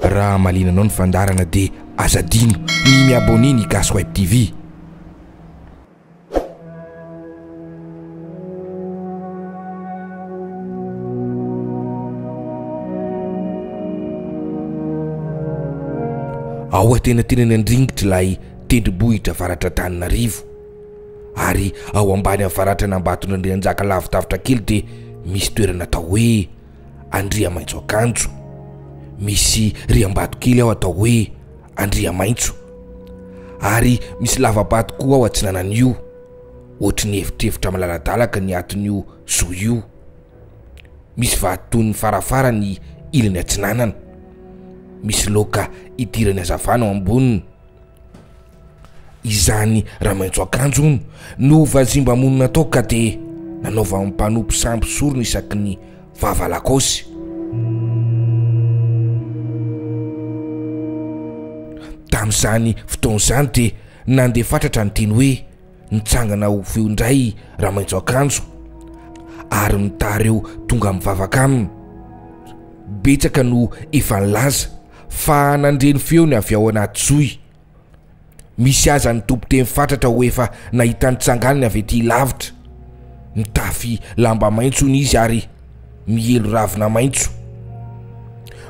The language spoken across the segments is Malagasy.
raha malinanao ny fandarana dia azadino ny miabone ny Gasy Web TV. ao atenatenany andringitra ilay tendrombohitra avaratra Antananarivo, ary ao ambany avaratra Nambatona Andrianjaka lavidavitra kely dia misy toerana atao hoe Andriamaitso Akanjo. Misy riam-bato kely ao atao hoe Andriamaitso, ary misy lavabato koa ao atsinanan'io, ohatry ny evitrevitra malaladalaka ny aton'io zo io. Misy vatony farafara ny ilany atsinanana, misy loka idirany hazavana ao amboniny. Izany Ramaitso Akanjo no vazimba monina tao ka dia nanaova mpanompo samby sorona isaky ny vava lakosy. Tamin'izany fotoan'izany dia nandeha fatratra ny teny hoe nitsangana ho feo indray Ramaitso Akanjo, ary nitareo tonga mivavaka aminy. Betsaka no efa nilaza fa nandreny feony avy ao anaty zoy. Misy aza ny tompo-teny fatratra ho efa nahita nitsanganiny avy ety lavitra. Mitafy lamba maitso ny izy ary mielo ravina maitso.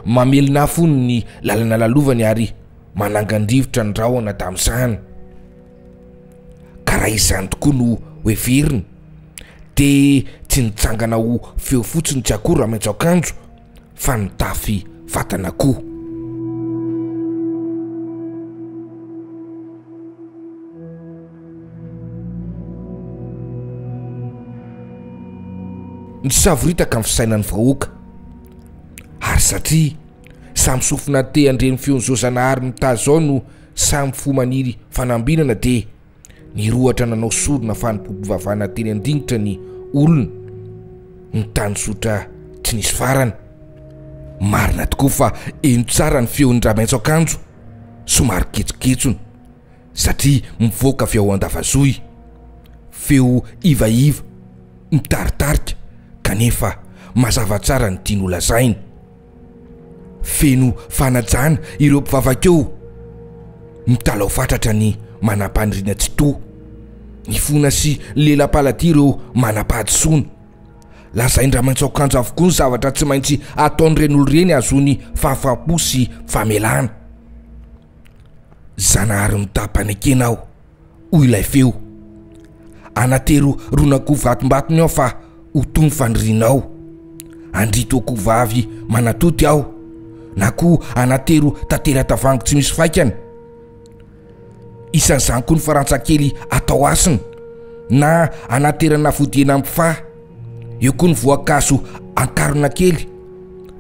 Mamelona fony ny lalana lalovany ary manangandrivotra ny rahona tamin'izany. Karaha izany tokoa no hoeveriny dia tsy nitsangana ho feo fotsiny tsy akory Ramaitso Akanjo fa nitafy vatana koa. Nisavorita ka ny fisainan'ny vahoaka, ary satria samy sofina te andreny feon'ny Zosanahary mitazy zao no samy fo maniry fanambinana dia nirohatra nanao sorona fa nipompivavana teny andingitra ny olona. Ny tany sotra tsy nisy farany. Marina tokoa fa eno tsara ny feon'ny Ramaitso Akanjo, somary ketsoketsony satria mivoaka avy ao andavazoy. Feo ivaiva, mitaritarika kanefa mazava tsara ny tiany holazainy. Feno fanajana ireo mpivavakeo, mitalao fatratra ny manam-pandriana tsy to, ny fona sy lela-palaty ireo manam-pahadosoana. Lazainy Ramaitso Akanjo avokoa ny zavatra tsy maintsy ataon'ireny olo ireny azony fahafaham-po sy famelana. Zanahary mitapany akena aho, hoy ilay feo. Anatero ronako vatombatony aho fa ho tony fandrinao. Andrito ako vavy manatoty aho, na koa anatero tantera tavango tsy misy faikany. Isan'izany koa ny farantsakely atao asiny, na anaterana vodiana ampifa. Eo koa ny voankazo ankarona kely,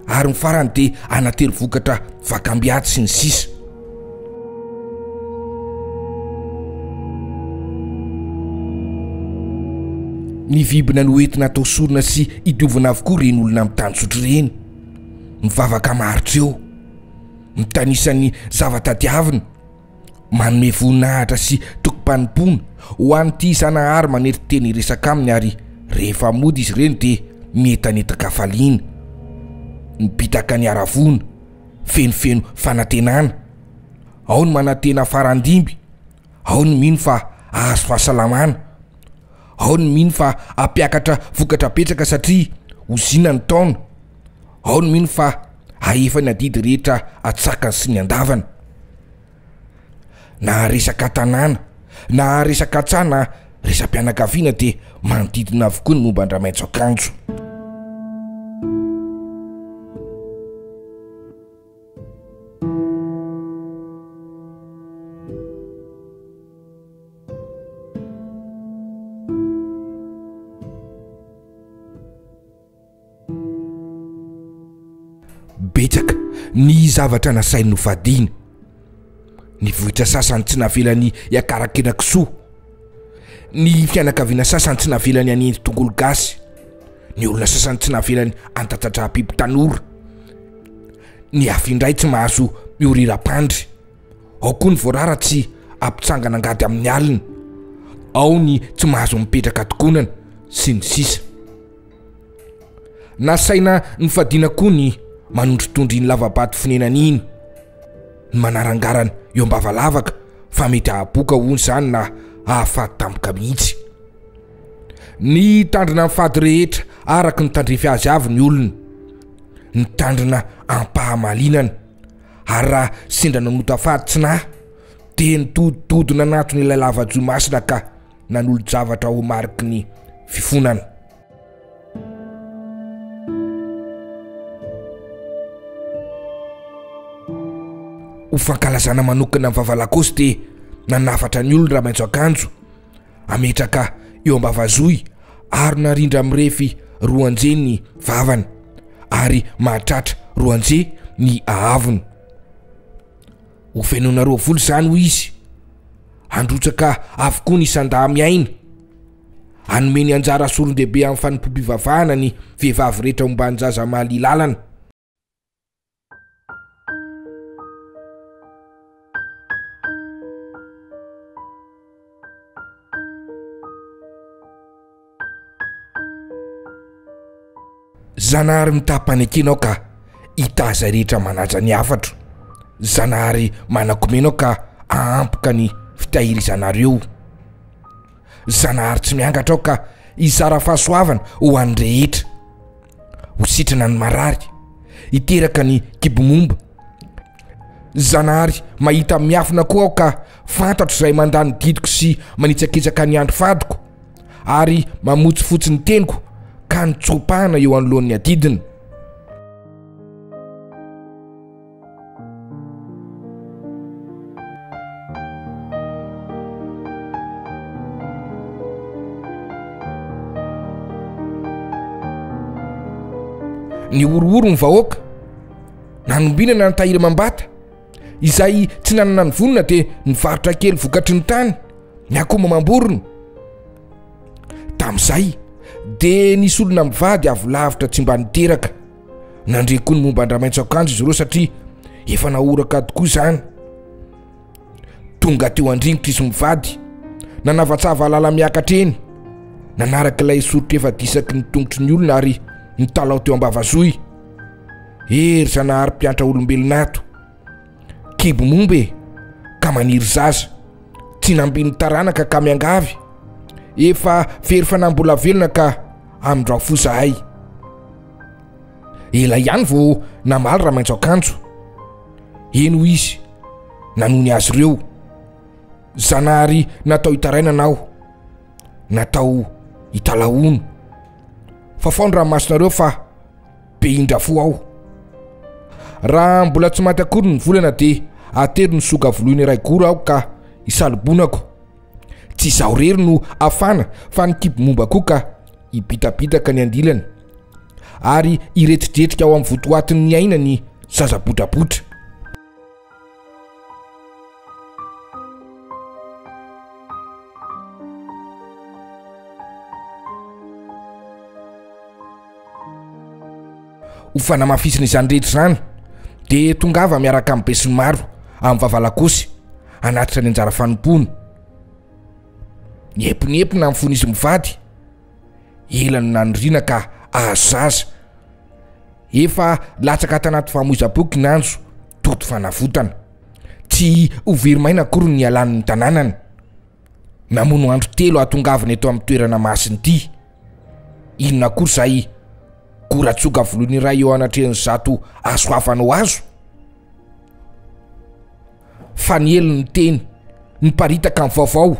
ary ny farany dia anatero vokatra vakambiaty sy ny sisa. Ny vibina no entina atao sorona sy idiovana avokoa reny olona amin'ny tany sotro ireny. Mivavaka maharitra eo, mitanisany zavatadiavina, manome voninahitra sy tokom-panimpona ho an'ity Zanahary manety teny resaka aminy, ary rehefa mody izy ireny dia mientanetaka faliana, mipitaka ny aravona, fenofeno fanantenana. Ao ny manantena farandimby, ao ny mino fa ahazo fahasalamana, ao ny mino fa ampiakatra vokatra betsaka satria hozina ny taona, ao ny mino fa ahefa ny adidy rehetra atsakany sy ny andavana. Na resaka tanàna, na resaka tsana, resam-pianakaviana dia manodidina avokoa ny momba ny Ramaitso Akanjo. Betsaka ny zavatra nasainy novadiana. Ny vohitra sasany tsy navelany hiakarakena kisoa, ny fianakaviana sasany tsy navelany hanendy tongolo gasy, ny olona sasany tsy navelany antatratra biby tanora, ny hafa indray tsy mahazo mioriram-pandry, ao koa ny voarara tsy ampitsangana angady amin'ny alina, ao ny tsy mahazo mipetraka tokonana sy ny sisa. Nasaina ny fadiana koa ny manondrotondry ny lavabato fonenana iny, ny manarangarana eo ambavalavaka fa mety hahaboka hoany zany na hahafaty tampoka mihitsy. Ny tandrina amin'ny fady rehetra araka ny tandrefy azy avy ny olona, ny tandrina ampahamalinana, ary raha sendra nanota fady tsy nahy dia nitoditodina anatony ilay lava-dromasina ka nanolo-javatra ho mariky ny fifonana. Ho fankalazana manokana amin'ny vavalakosy dia nanafatra ny olona raha maitso akanjo ametraka eo ambavazohy ary narindra mirefy roanje ny vavany ary mahatratra roanje ny ahavony. Ho fenona 20 zany ho izy, androtsaka avokoa ny isan-daha miaina, anomeny anjara solon-dehibe amin'ny fanimpom-pivavahana ny vehivavy rehetra momba ny zaza mahalia lalana. Zanahary mitapany akenao ka hitaza rehetra manaja ny afatro, zanahary manakomenao ka ahampoka ny fitahirizanareo, zanahary tsy miangatra ao ka hisara fahasoavana ho an'ny rehetra, ho sitrana ny marary, hiteraka ny kibomomba, zanahary mahita miafina koa ao ka fantatro izay mandany didiko sy manitsakitsaka ny andro fadiko ary mamotsy fotsiny teniko ka nitsopahana eo anoloan'ny adidina. Ny orooro ny vahoaka nanombinana ny tahiry mambata izay tsy nanana ny vonona dia nivarotra kely vokatry ny tany ny akoma mamborona. Tamin'izay dia nisy olona mivady avy lavitra tsy mba niteraka, nandre koa ny momba andramaitso akanjo izy ireo satria efa nahoraka tokoa izany. Tonga teo andringitra izy mivady, nanavatsava lala miakatra eny, nanaraka ilay soritra efa disaky ny tongotry ny olona ary nitalao teo ambavazohy. Ery zanahary mpiantra olombelonato, kibo mombe ka maniry zaza, tsy nambiny taranaka ka miangavy, efa very fanambola velona ka amindrao fo zahay. Ela ihany vao namaly raha maitso akanjo, eno izy nanony azy ireo. Zanahary natao hitaraina ao, natao hitalahono, fa faony ranomasinareo fa be indra fo ao. Raha mbola tsy maty akory ny volana dia atery ny soga voloiny iray gory aho ka hisalobonako. Tsy izaho rery no afana fa ny kibo momba koa ka hibitabitaka ny andilany ary hiretidretrika ao amin'ny votoatin'ny aina ny zazabotrabotra. Ho fanamafisina izany rehetra izany dia tongava miaraka amin'ny besiny maro amin'ny vavalakosy anatitra ny anjara fanompony. Niepinepina amin'ny fony izy mivady, elany nanoriana ka ahazo zaza, efa latsaka tanaty fahamoiza-boky nanjo toto fanavotana, tsy ho verimaina akory ny alan'ny tanànany. Namono andro 3 atongavana eto amin'ny toerana masiny ity. Inona akory izay koratsoga volony iray eo anatrehan'ny zato asoafanao azo? Fa ny elo ny teny, niparitaka amin'ny vaovao,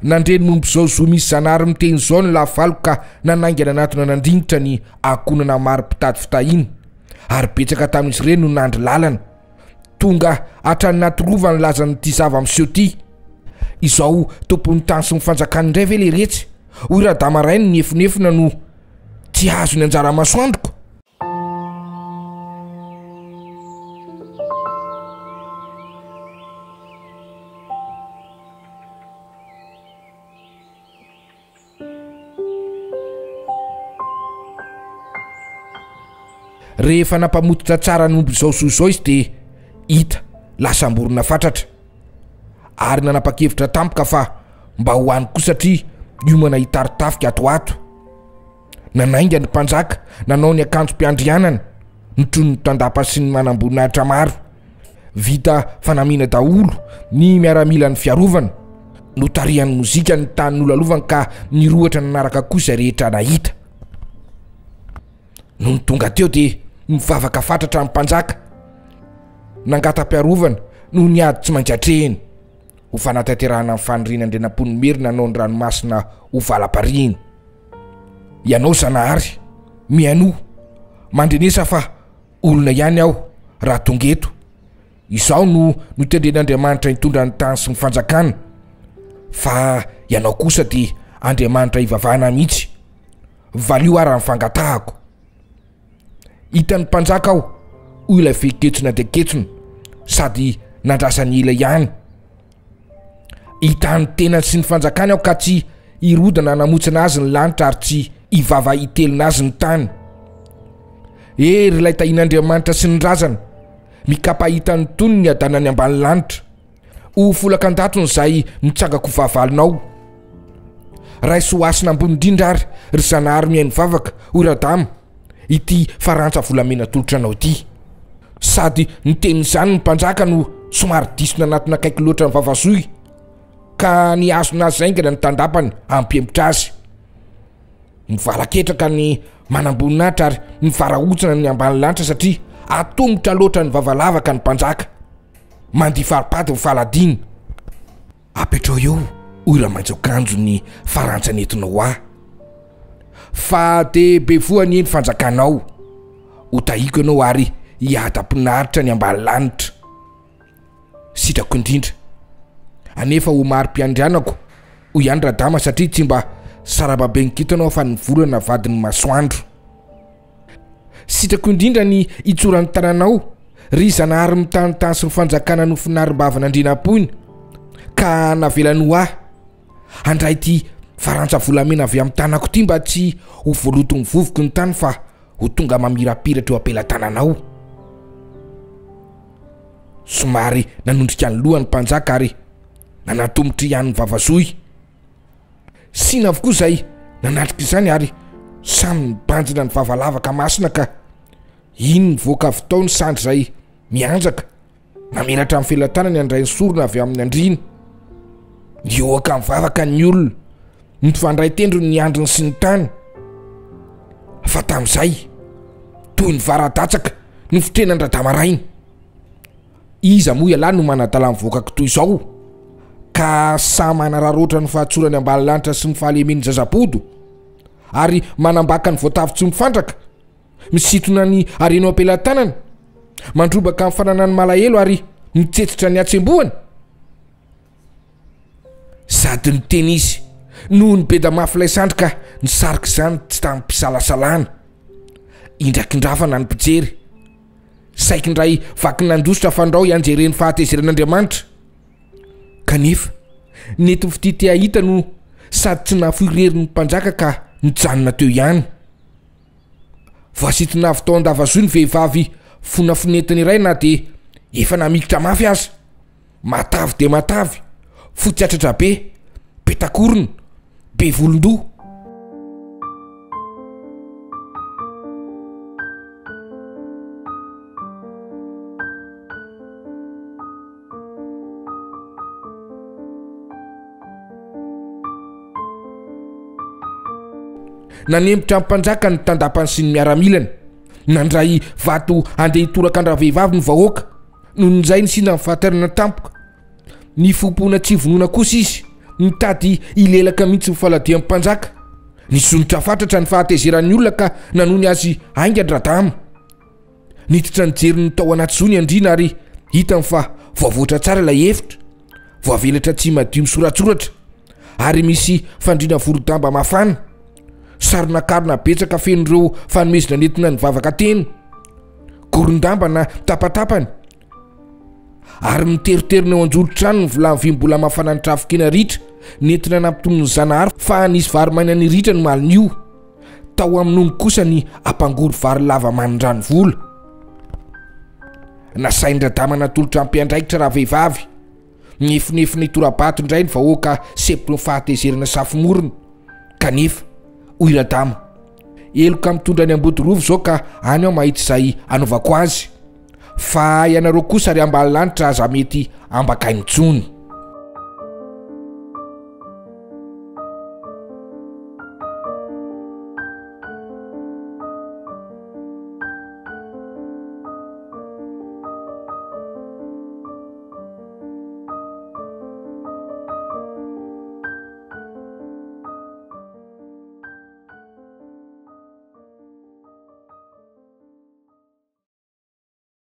nandreny mombo izao zo misy zanahary miteny izao ny lavaloko ka nanaingana anatona nandringitra ny ankonana maro mpitady fitahiny ary betsaka tamin'izy ireny no nandry lalana. Tonga hatrany natorova ny lazan'ity zava-miseho ity. Izao tompon'ny tany sy ny fanjakany indray ve leretsy? Hoy Radamarainy ny efinefina no tsy azo ny anjara masoandroko. Rehefa nampamototra tsara ny omby izao soa izao izy dia hita lasa mborona fatratra ary nanapa-kevitra tampoka fa mba ho hany koa satria hiomana hitaritafika atoato. Nanainga ny mpanjaka, nanao ny akanjo-mpiandrianana, nitrony ny tandapa sy ny manam-boninahitra maro. vita fanamina daholo ny miaramila ny fiarovana no tarihan'ny mozika ny tanin'olalovana ka nirohatra nanaraka kosa rehetra nahita. No ny tonga teo dia mivavaka fatratra amin'ny mpanjaka nangata-piarovana no niady tsy maintsy atrehiny ho fanatanterahana amin'ny faniriana andrenam-pony merina nanao ny ranomasina ho valam-pariny. Ianao Zanahary miano mandrenesa fa olona ihany aho raha tonga eto. Izao no tendren'Andriamanitra hitondra ny tany sy ny fanjakana, fa ianao kosa dia Andriamanitra hivavahana mihitsy. Valio ary mifangatahako. Hitan'ny mpanjaka aho ho ilay feketsona dia ketsona sady nandrasany ila ihany. Hitan'ny tenany sy ny fanjakany aho ka tsy hirodana namotsana azy ny lanitra ary tsy hivava hitelina azy ny tany. Ery ilay tahin'Andriamanitra sy ny razana mikapahitany tony ny adanany ambany lanitra ho folakan-datony izay mitsangako vahavalonao. Raiso asina ambony indrindra ary ry Zanahary mihaino vavaka ho radama ity farantsa volamena tolotra anao ity. Sady ny tenin'izany ny mpanjaka no somary disona anatina akaiky loatra ny vavasoy ka ny azona azy aingana ny tandapany ampiempotra azy. Ny valaketraka ny manamboninahitra ary ny varahotsana ny ambany lanitra satria atombotra loatra ny vavalavaka ny mpanjaka. Mandifaripady ny faladiny. Apetrao eo hoy Ramaintsakanjo ny farantsa nentinao ahy. Fa de be voany eny fanjakanao ho tahiko ianao ary hiadam-pinaritra ny ambany lanitra. Sitrako indrindra anefa ho mari-piandrianako ho ihany radama satria tsy mba sarababe nikitanao fa ny volana vadin'ny masoandro. Sitrako indrindra ny hitsoran'ny tananao ry Zanahary mitanitany sy ny fanjakana no finarim-bavana andrinam-pony ka navelany ho ahy handray ty farantsa volamena avy amin'ny tanako ty mba tsy ho voaloto ny vovoky ny tany fa ho tonga mamirapiratra eo ampelatananao. Somary nanondrika ny lohany mpanjaka ary nanatombotra ihany ny vavasoy. Sina avokoa izay nanatrika izany ary samy nibanjina ny vavalavaka masina ka iny ny voaka avy tao ny sandry izay mianjaka namelatra amin'ny felantanany andray ny sorona avy amin'ny andriny. Nioaka mivavaka ny olona nifandray tendro ny andriny sy ny tany. Fa tamin'izay toy ny varadatsaka ny fitrenan-dradama rainy. Iza moa ialahy no manadala mivoakako toy izao ka sa manararoatra ny fahatsorany ambany lanitra sy ny fahalemeny zazapodo ary manambaka ny voatavy tsy mifandraka misitona ny areno ampelantanana mandrobaka amin'ny fananany malahelo ary mitsetsitra ny atsembohany. Sady ny teny izy noho ny be da mafy ilay sandrika nisarika izany tsy tamin'ny mpisalasalana. Indrakindrafana ny mpijery saiky ndray vaky nandositra fandrao ianjereny fahatezeran'Andriamanitra. Kanefa nety fitity ahita no sady tsy nafoirerin'ny mpanjaka ka nijanona teo ihany. Voasitina avy tao an-davazoy ny vehivavy fonafonentiny iray na dia efa namikitra mafy azy. Matavy de matavy, fotsiatratra be, petakorona, be volondoha. Nanempotra amin'ny mpanjaka ny tandapany sy ny miaramilany. Nandray vato andeha hitoraka-ndra vehivavy ny vahoaka noho n'izay ny sina ny fahatarana tampoka. Ny fompoana tsy vonona kosa izy nitady hilelaka mihitsy ny faladian'ny mpanjaka. Nisonitra fatratra ny fahatezeran'ny olona ka nanony azy aingan-dradama. Niditra nijery ny tao anaty zony andrina ary hitany fa voavoatra tsara ilay efitra, voavelatra tsy madio misoratsoratra ary misy fandriana vorodamba mafana. Sarona-karona betsaka fen'ireo fanomezina nentina ny vavaka teny, gorondamba na tapatapany ary miteriterina eo anjolo-trano ny vilany vim-bola mafana ny trafikena ritra nentina nampitomony ny Zanahary fa nisy vary maina ny ritra no malin'io. Tao amin'ony kosa ny ampangory vary lava manindrany vola. Nasain-dradama natolotra ampiandraikitra raha vehivavy. Nefinefina hitorabato indray ny vahoaka sepy ny fahatezerana safimorona. Kanefa hoy radama, eloka mitondra ny ambody rovo izao ka any aho mahita izay anaovako azy. fa ianareo kosa ry ambany lanitra aza mety ambakainitsony